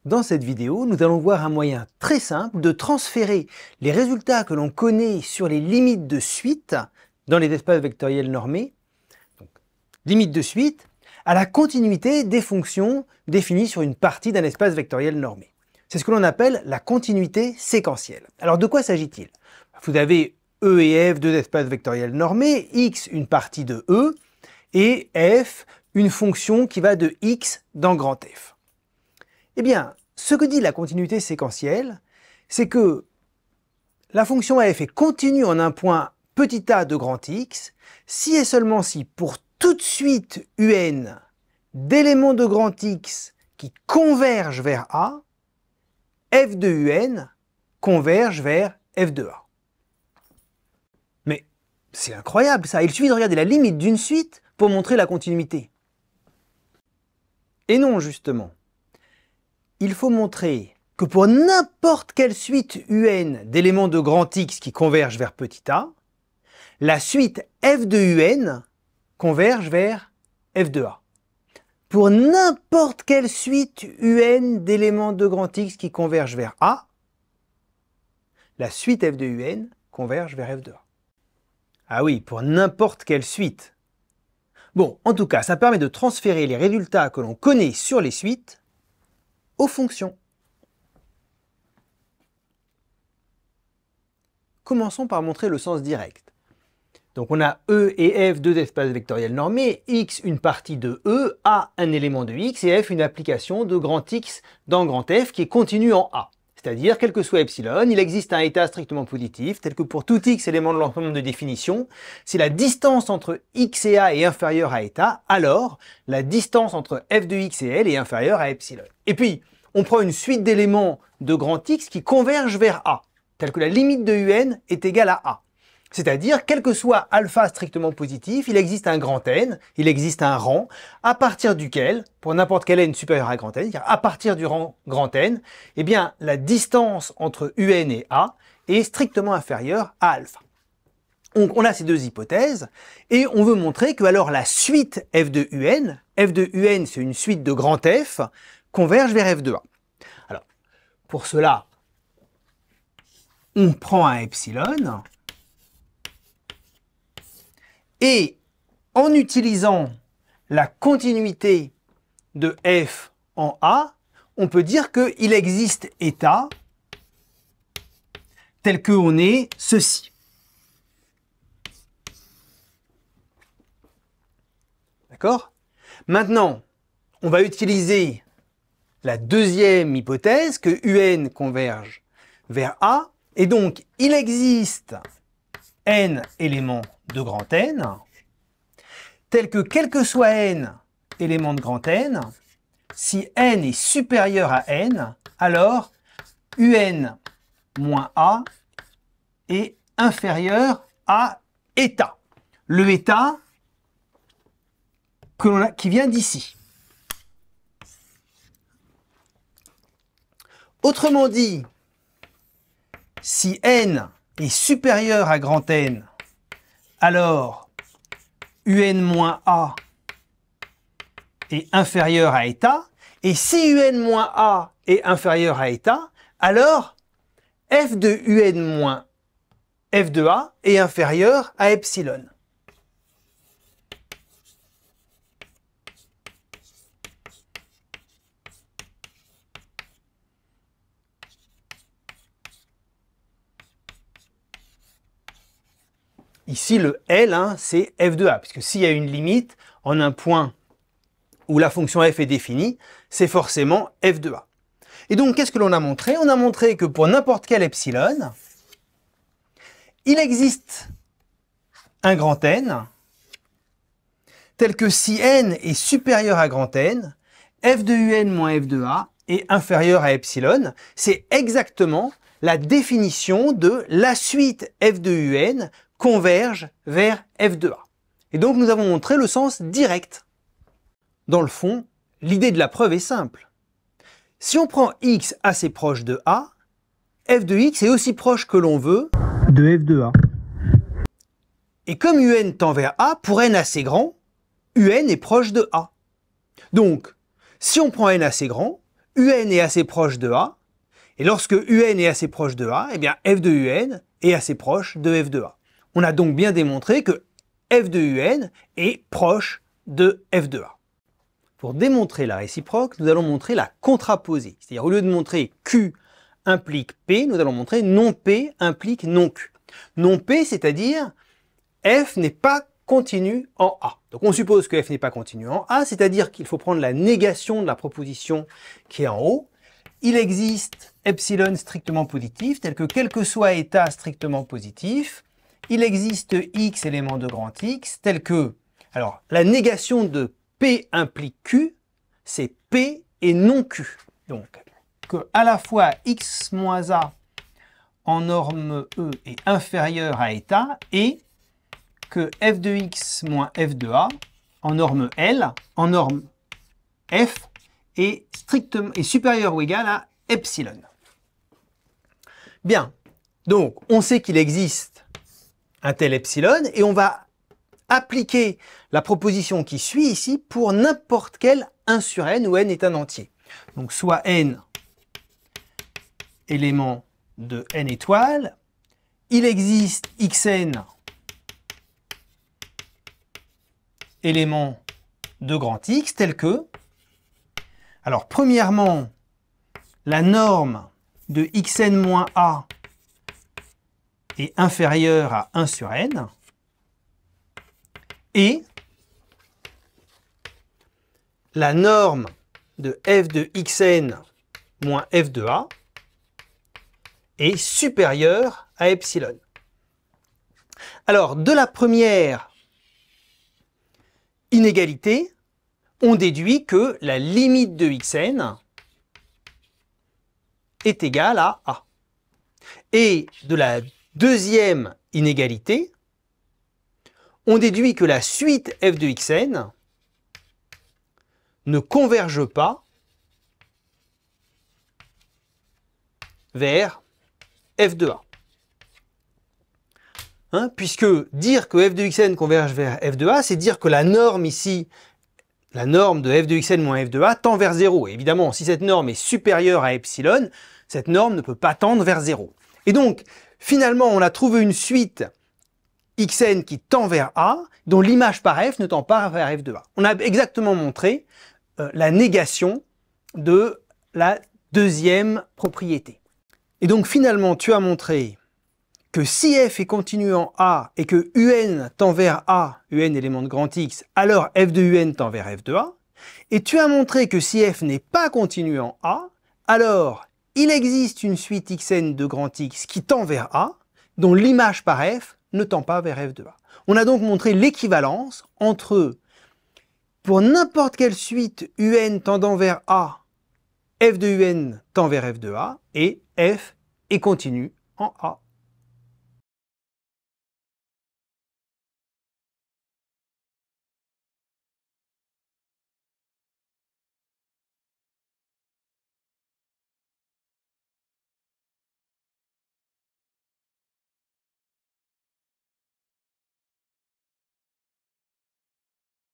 Dans cette vidéo, nous allons voir un moyen très simple de transférer les résultats que l'on connaît sur les limites de suite dans les espaces vectoriels normés, donc limites de suite, à la continuité des fonctions définies sur une partie d'un espace vectoriel normé. C'est ce que l'on appelle la continuité séquentielle. Alors de quoi s'agit-il? Vous avez E et F, deux espaces vectoriels normés, X une partie de E, et F une fonction qui va de X dans grand F. Eh bien, ce que dit la continuité séquentielle, c'est que la fonction f est continue en un point petit a de grand X, si et seulement si, pour toute suite un d'éléments de grand X qui convergent vers A, f de un converge vers f de A. Mais c'est incroyable ça, il suffit de regarder la limite d'une suite pour montrer la continuité. Et non, justement. Il faut montrer que pour n'importe quelle suite un d'éléments de grand X qui convergent vers petit a, la suite f de un converge vers f de a. Pour n'importe quelle suite un d'éléments de grand X qui convergent vers a, la suite f de un converge vers f de a. Ah oui, pour n'importe quelle suite. Bon, en tout cas, ça permet de transférer les résultats que l'on connaît sur les suites aux fonctions. Commençons par montrer le sens direct. Donc on a E et F deux espaces vectoriels normés, X une partie de E, A un élément de X et F une application de grand X dans grand F qui est continue en A. C'est-à-dire, quel que soit epsilon, il existe un état strictement positif, tel que pour tout X élément de l'ensemble de définition, si la distance entre X et A est inférieure à état, alors la distance entre F de X et L est inférieure à epsilon. Et puis, on prend une suite d'éléments de grand X qui convergent vers A, tel que la limite de un est égale à A. C'est-à-dire, quel que soit alpha strictement positif, il existe un grand N, il existe un rang, à partir duquel, pour n'importe quel N supérieur à grand N, car à partir du rang grand N, eh bien, la distance entre un et A est strictement inférieure à alpha. Donc, on a ces deux hypothèses, et on veut montrer que alors la suite f de un c'est une suite de grand F, converge vers f de A. Alors, pour cela, on prend un epsilon, et en utilisant la continuité de f en A, on peut dire qu'il existe état tel qu'on est ceci. D'accord? Maintenant, on va utiliser la deuxième hypothèse, que un converge vers A, et donc il existe n éléments de grand N, tel que quel que soit n éléments de grand N, si n est supérieur à n, alors un moins A est inférieur à état. Le état qui vient d'ici. Autrement dit, si n est supérieur à grand N, alors un-A est inférieur à état, et si un-A est inférieur à état, alors f de un moins f de A est inférieur à epsilon. Ici, le L, c'est f de A, puisque s'il y a une limite en un point où la fonction f est définie, c'est forcément f de A. Et donc, qu'est-ce que l'on a montré? On a montré que pour n'importe quel epsilon, il existe un grand N, tel que si n est supérieur à grand N, f de un moins f de A est inférieur à epsilon. C'est exactement la définition de la suite f de un converge vers f de A. Et donc nous avons montré le sens direct. Dans le fond, l'idée de la preuve est simple. Si on prend x assez proche de A, f de x est aussi proche que l'on veut de f de A. Et comme un tend vers A, pour n assez grand, un est proche de A. Donc, si on prend n assez grand, UN est assez proche de A, et lorsque UN est assez proche de A, eh bien f de UN est assez proche de f de A. On a donc bien démontré que f de UN est proche de f de A. Pour démontrer la réciproque, nous allons montrer la contraposée. C'est-à-dire, au lieu de montrer Q implique P, nous allons montrer non P implique non Q. Non P, c'est-à-dire f n'est pas continu en A. Donc on suppose que f n'est pas continu en A, c'est-à-dire qu'il faut prendre la négation de la proposition qui est en haut. Il existe epsilon strictement positif, tel que quel que soit état strictement positif, il existe x éléments de grand X, tel que, alors la négation de P implique Q, c'est P et non Q. Donc que à la fois x moins A en norme E est inférieur à état et que f de x moins f de A en norme L, en norme F, est supérieur ou égal à epsilon. Bien, donc on sait qu'il existe un tel epsilon et on va appliquer la proposition qui suit ici pour n'importe quel 1 sur n où n est un entier. Donc soit n éléments de n étoiles, il existe xn éléments de grand X tel que, alors premièrement, la norme de xn moins a est inférieure à 1 sur n, et la norme de f de xn moins f de a est supérieure à epsilon. Alors, de la première inégalité, on déduit que la limite de xn est égale à a. Et de la deuxième inégalité, on déduit que la suite f de xn ne converge pas vers f de a. Puisque dire que f de xn converge vers f de a, c'est dire que la norme ici, la norme de f de xn moins f de a tend vers 0. Et évidemment, si cette norme est supérieure à epsilon, cette norme ne peut pas tendre vers 0. Et donc, finalement, on a trouvé une suite xn qui tend vers a, dont l'image par f ne tend pas vers f de a. On a exactement montré la négation de la deuxième propriété. Et donc, finalement, tu as montré que si f est continu en A et que un tend vers A, un élément de grand X, alors f de un tend vers f de A. Et tu as montré que si f n'est pas continu en A, alors il existe une suite xn de grand X qui tend vers A, dont l'image par f ne tend pas vers f de A. On a donc montré l'équivalence entre, pour n'importe quelle suite un tendant vers A, f de un tend vers f de A, et f est continu en A.